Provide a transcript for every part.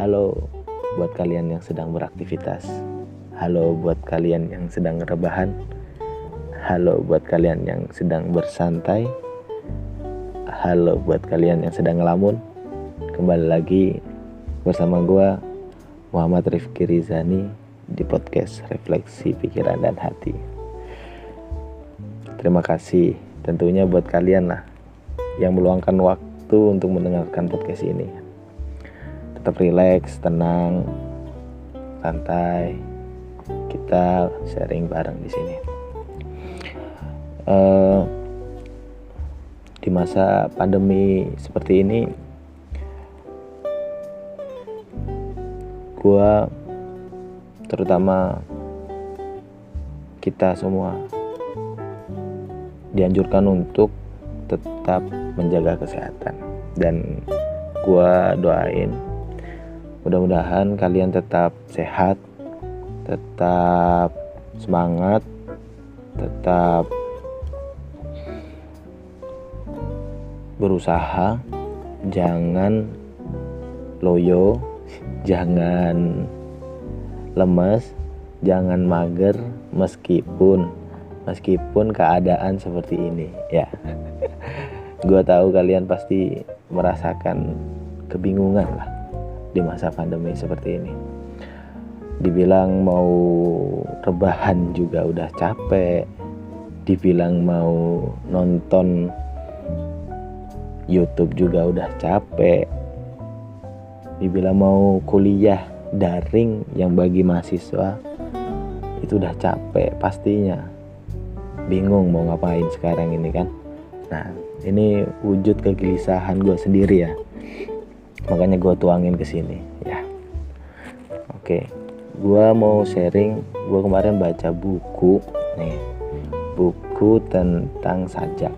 Halo buat kalian yang sedang beraktivitas. Halo buat kalian yang sedang rebahan. Halo buat kalian yang sedang bersantai. Halo buat kalian yang sedang ngelamun. Kembali lagi bersama gue Muhammad Rifki Rizani di podcast Refleksi Pikiran dan Hati. Terima kasih tentunya buat kalian lah yang meluangkan waktu untuk mendengarkan podcast ini. Tetap rileks, tenang, santai. Kita sharing bareng di sini. Di masa pandemi seperti ini, gua terutama kita semua dianjurkan untuk tetap menjaga kesehatan, dan gua doain mudah-mudahan kalian tetap sehat, tetap semangat, tetap berusaha, jangan loyo, jangan lemes, jangan mager meskipun keadaan seperti ini ya. Gue tahu kalian pasti merasakan kebingungan lah di masa pandemi seperti ini. Dibilang mau rebahan juga udah capek, dibilang mau nonton YouTube juga udah capek, dibilang mau kuliah daring yang bagi mahasiswa itu udah capek pastinya. Bingung mau ngapain sekarang ini kan. Nah, ini wujud kegelisahan gue sendiri ya, makanya gue tuangin ke sini ya. Oke, gue mau sharing. Gue kemarin baca buku tentang sajak.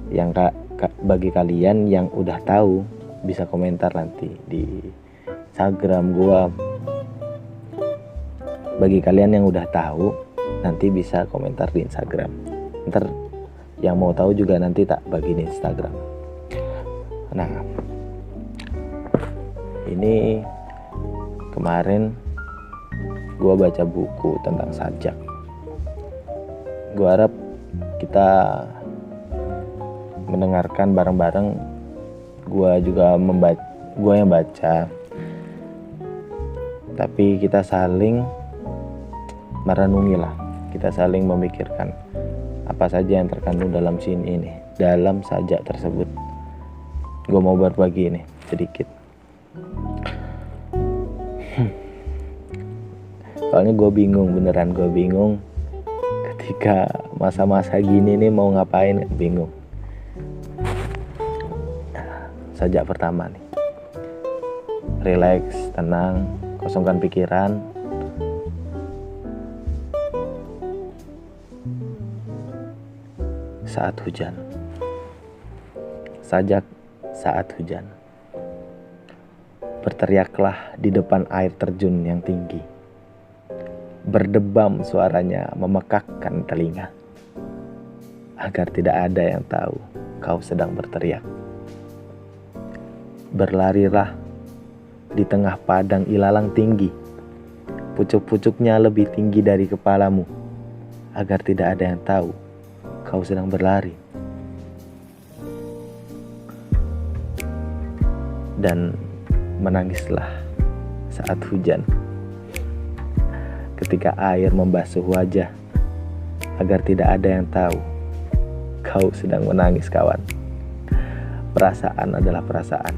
Yang bagi kalian yang udah tahu bisa komentar nanti di Instagram gue. Bagi kalian yang udah tahu nanti bisa komentar di Instagram. Ntar yang mau tahu juga nanti tak bagi di Instagram. Nah, ini kemarin gue baca buku tentang sajak. Gue harap kita mendengarkan bareng-bareng. Gue juga gue yang baca, tapi kita saling merenungi lah, kita saling memikirkan apa saja yang terkandung dalam sini ini, dalam sajak tersebut. Gue mau berbagi ini sedikit. Soalnya gue bingung, beneran gue bingung ketika masa-masa gini nih mau ngapain, bingung. Sajak pertama nih, relax, tenang, kosongkan pikiran. Saat hujan. Sajak saat hujan. Berteriaklah di depan air terjun yang tinggi. Berdebam suaranya memekakkan telinga, agar tidak ada yang tahu kau sedang berteriak. Berlarilah di tengah padang ilalang tinggi. Pucuk-pucuknya lebih tinggi dari kepalamu, agar tidak ada yang tahu kau sedang berlari. Dan menangislah saat hujan, ketika air membasuh wajah, agar tidak ada yang tahu kau sedang menangis, kawan. Perasaan adalah perasaan,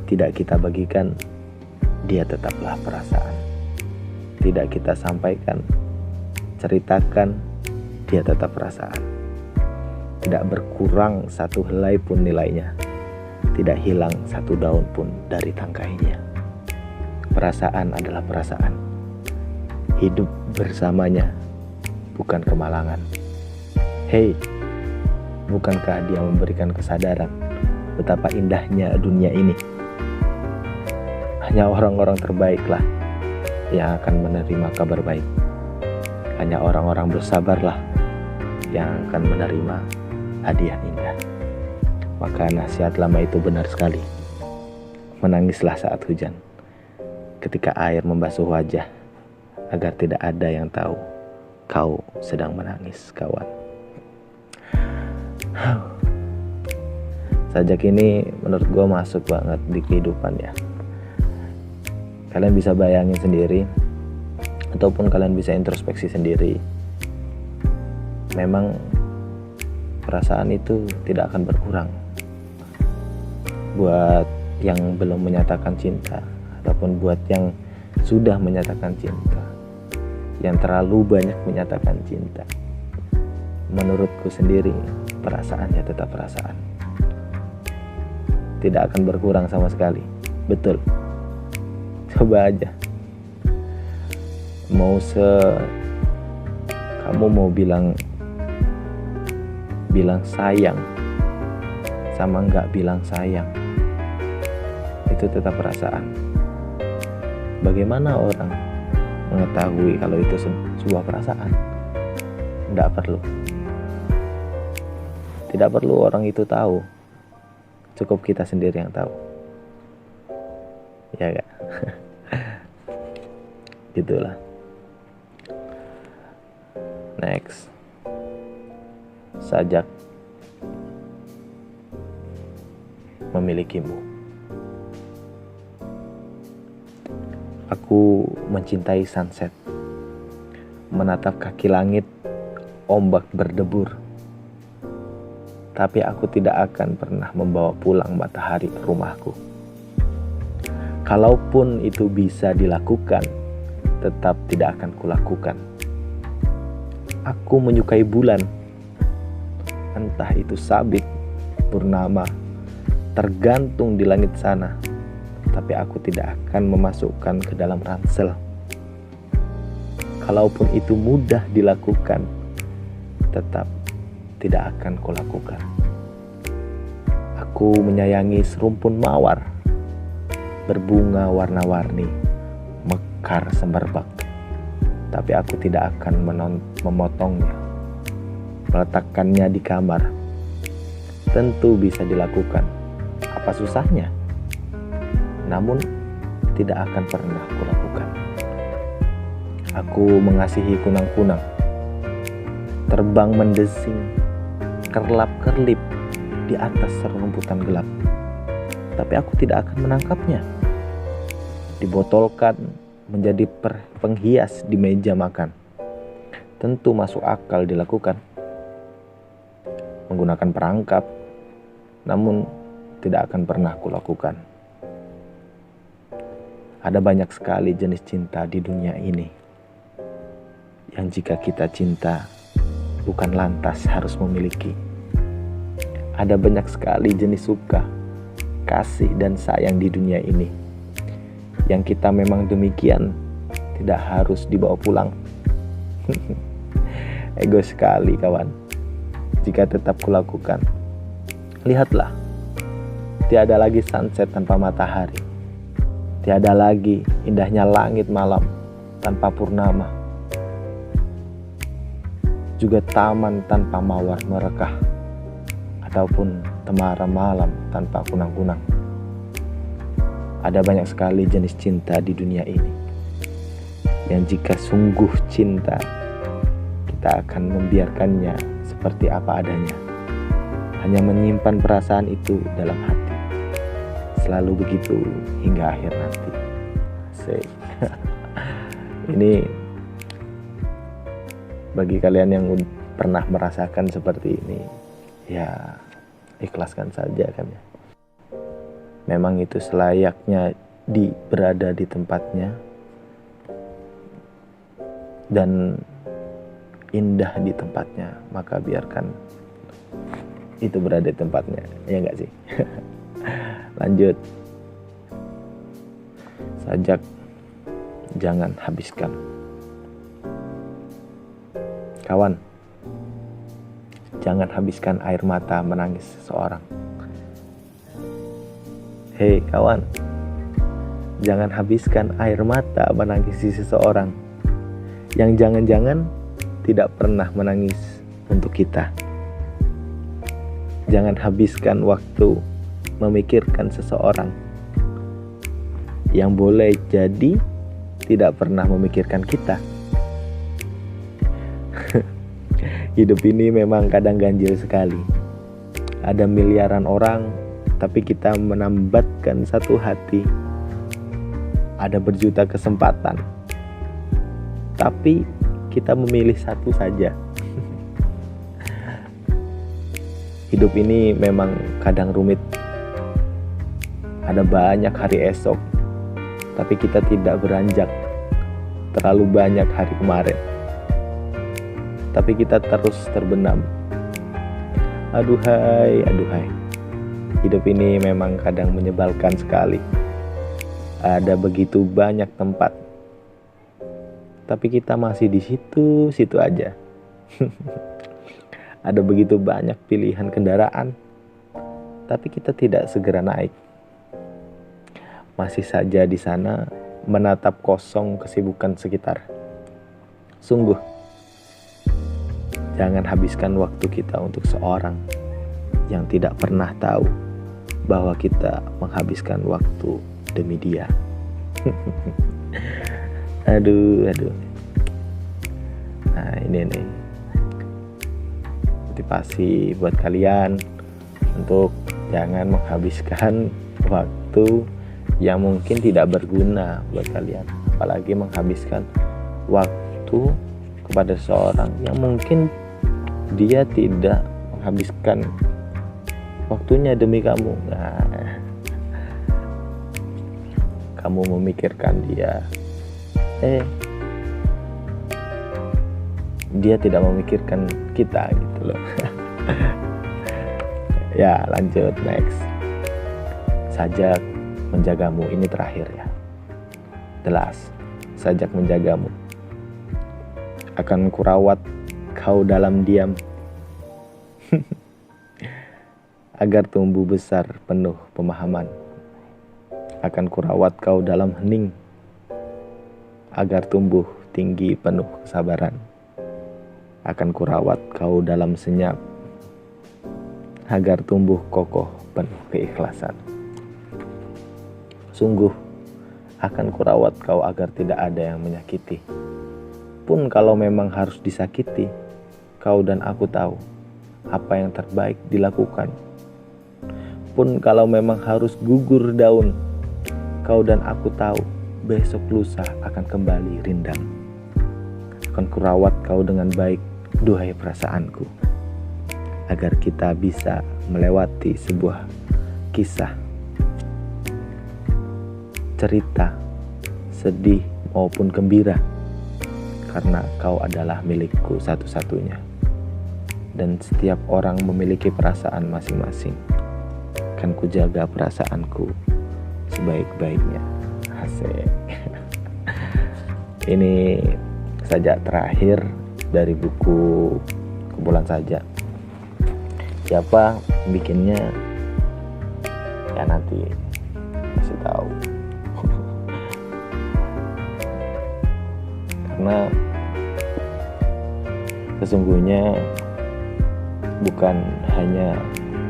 tidak kita bagikan, dia tetaplah perasaan. Tidak kita sampaikan, ceritakan, dia tetap perasaan. Tidak berkurang satu helai pun nilainya, tidak hilang satu daun pun dari tangkainya. Perasaan adalah perasaan. Hidup bersamanya bukan kemalangan. Hei, bukankah dia memberikan kesadaran betapa indahnya dunia ini? Hanya orang-orang terbaiklah yang akan menerima kabar baik. Hanya orang-orang bersabarlah yang akan menerima hadiah indah. Maka nasihat lama itu benar sekali. menangislah saat hujan, ketika air membasuh wajah, agar tidak ada yang tahu kau sedang menangis, kawan. Sajak ini menurut gue masuk banget di kehidupan ya. Kalian bisa bayangin sendiri, ataupun kalian bisa introspeksi sendiri. Memang perasaan itu tidak akan berkurang. Buat yang belum menyatakan cinta, ataupun buat yang sudah menyatakan cinta, yang terlalu banyak menyatakan cinta, menurutku sendiri perasaannya tetap perasaan, tidak akan berkurang sama sekali. Betul, coba aja. Kamu mau bilang sayang sama nggak bilang sayang, itu tetap perasaan. Bagaimana orang mengetahui kalau itu sebuah perasaan? Tidak perlu orang itu tahu, cukup kita sendiri yang tahu, ya gak? Gitulah. Next, Sajak memilikimu. Aku mencintai sunset, menatap kaki langit, ombak berdebur. Tapi aku tidak akan pernah membawa pulang matahari ke rumahku. Kalaupun itu bisa dilakukan, tetap tidak akan kulakukan. Aku menyukai bulan, entah itu sabit, purnama, tergantung di langit sana. Tapi aku tidak akan memasukkan ke dalam ransel. Kalaupun itu mudah dilakukan, tetap tidak akan kulakukan. Aku menyayangi serumpun mawar, berbunga warna-warni, mekar semerbak. Tapi aku tidak akan memotongnya, meletakkannya di kamar. Tentu bisa dilakukan. Apa susahnya? Namun tidak akan pernah kulakukan. Aku mengasihi kunang-kunang, terbang mendesing, kerlap-kerlip di atas serumputan gelap. Tapi aku tidak akan menangkapnya. Dibotolkan menjadi penghias di meja makan. Tentu masuk akal dilakukan. Menggunakan perangkap, namun tidak akan pernah kulakukan. Ada banyak sekali jenis cinta di dunia ini, yang jika kita cinta bukan lantas harus memiliki. Ada banyak sekali jenis suka, kasih, dan sayang di dunia ini, yang kita memang demikian, tidak harus dibawa pulang. Ego sekali kawan, jika tetap kulakukan. Lihatlah, tiada lagi sunset tanpa matahari. Tiada lagi indahnya langit malam tanpa purnama. Juga taman tanpa mawar merekah, ataupun temaram malam tanpa kunang-kunang. Ada banyak sekali jenis cinta di dunia ini, yang jika sungguh cinta, kita akan membiarkannya seperti apa adanya. Hanya menyimpan perasaan itu dalam hati. Selalu begitu hingga akhir nanti. Ini bagi kalian yang pernah merasakan seperti ini, ya ikhlaskan saja kan ya. Memang itu selayaknya berada di tempatnya dan indah di tempatnya, maka biarkan itu berada di tempatnya, ya enggak sih? Lanjut. Sajak, jangan habiskan. Kawan, jangan habiskan air mata menangis seseorang. Hei kawan, jangan habiskan air mata menangisi seseorang yang jangan-jangan tidak pernah menangis untuk kita. Jangan habiskan waktu memikirkan seseorang yang boleh jadi tidak pernah memikirkan kita. Hidup ini memang kadang ganjil sekali. Ada miliaran orang, tapi kita menambatkan satu hati. Ada berjuta kesempatan, tapi kita memilih satu saja. Hidup ini memang kadang rumit. Ada banyak hari esok, tapi kita tidak beranjak terlalu banyak hari kemarin. Tapi kita terus terbenam. Aduhai. Hidup ini memang kadang menyebalkan sekali. Ada begitu banyak tempat, tapi kita masih di situ aja. Ada begitu banyak pilihan kendaraan, tapi kita tidak segera naik. Masih saja di sana menatap kosong kesibukan sekitar. Sungguh, jangan habiskan waktu kita untuk seorang yang tidak pernah tahu bahwa kita menghabiskan waktu demi dia. Aduh. Nah, ini nih motivasi buat kalian untuk jangan menghabiskan waktu yang mungkin tidak berguna buat kalian, apalagi menghabiskan waktu kepada seorang yang mungkin dia tidak menghabiskan waktunya demi kamu. Nah, kamu memikirkan dia, dia tidak memikirkan kita gitu loh. Ya, lanjut next. Sajak menjagamu, ini terakhir ya. The last. Sajak menjagamu. Akan kurawat kau dalam diam. Agar tumbuh besar penuh pemahaman. Akan kurawat kau dalam hening. Agar tumbuh tinggi penuh kesabaran. Akan kurawat kau dalam senyap. Agar tumbuh kokoh penuh keikhlasan. Sungguh, akan kurawat kau agar tidak ada yang menyakiti. Pun kalau memang harus disakiti, kau dan aku tahu apa yang terbaik dilakukan. Pun kalau memang harus gugur daun, kau dan aku tahu besok lusa akan kembali rindang. Akan kurawat kau dengan baik, duhai perasaanku, agar kita bisa melewati sebuah kisah, cerita, sedih maupun gembira, karena kau adalah milikku satu-satunya. Dan setiap orang memiliki perasaan masing-masing. Kan ku jaga perasaanku sebaik-baiknya. Asik. Ini sajak terakhir dari buku Kumpulan Sajak. Siapa bikinnya? Ya nanti kasih tahu. Karena sesungguhnya bukan hanya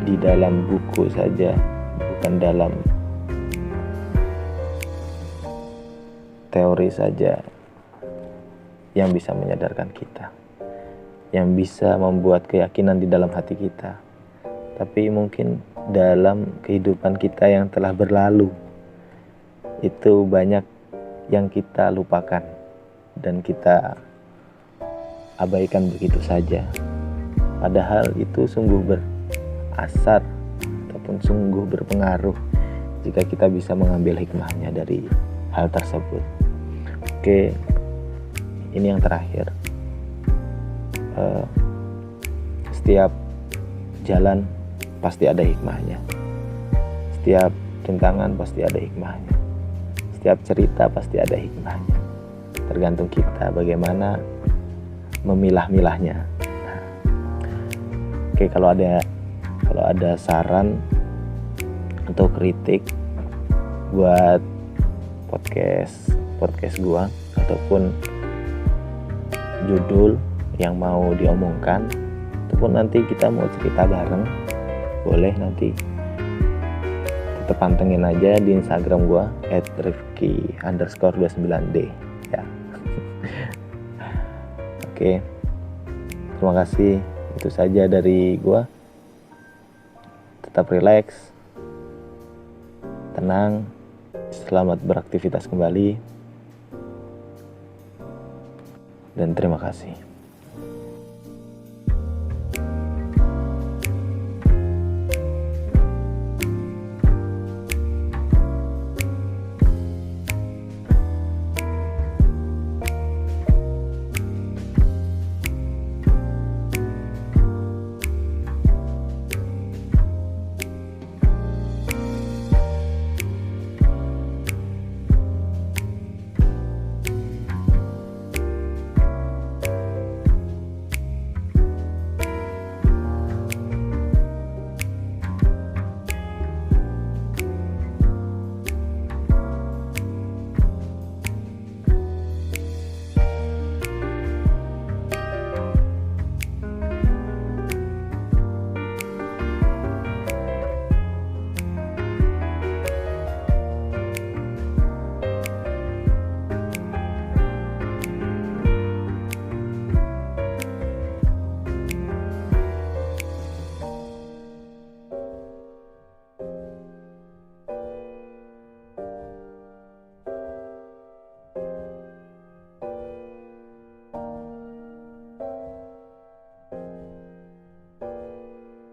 di dalam buku saja, bukan dalam teori saja yang bisa menyadarkan kita, yang bisa membuat keyakinan di dalam hati kita, tapi mungkin dalam kehidupan kita yang telah berlalu itu banyak yang kita lupakan dan kita abaikan begitu saja. Padahal itu sungguh berasar ataupun sungguh berpengaruh jika kita bisa mengambil hikmahnya dari hal tersebut. Oke, ini yang terakhir. Setiap jalan pasti ada hikmahnya. Setiap rintangan pasti ada hikmahnya. Setiap cerita pasti ada hikmahnya. Tergantung kita bagaimana memilah-milahnya. Oke, kalau ada saran atau kritik buat podcast gua ataupun judul yang mau diomongkan ataupun nanti kita mau cerita bareng, boleh nanti tetap pantengin aja di Instagram gue @rifki_29d ya. Oke, terima kasih. Itu saja dari gue. Tetap rileks, tenang, selamat beraktivitas kembali, dan terima kasih.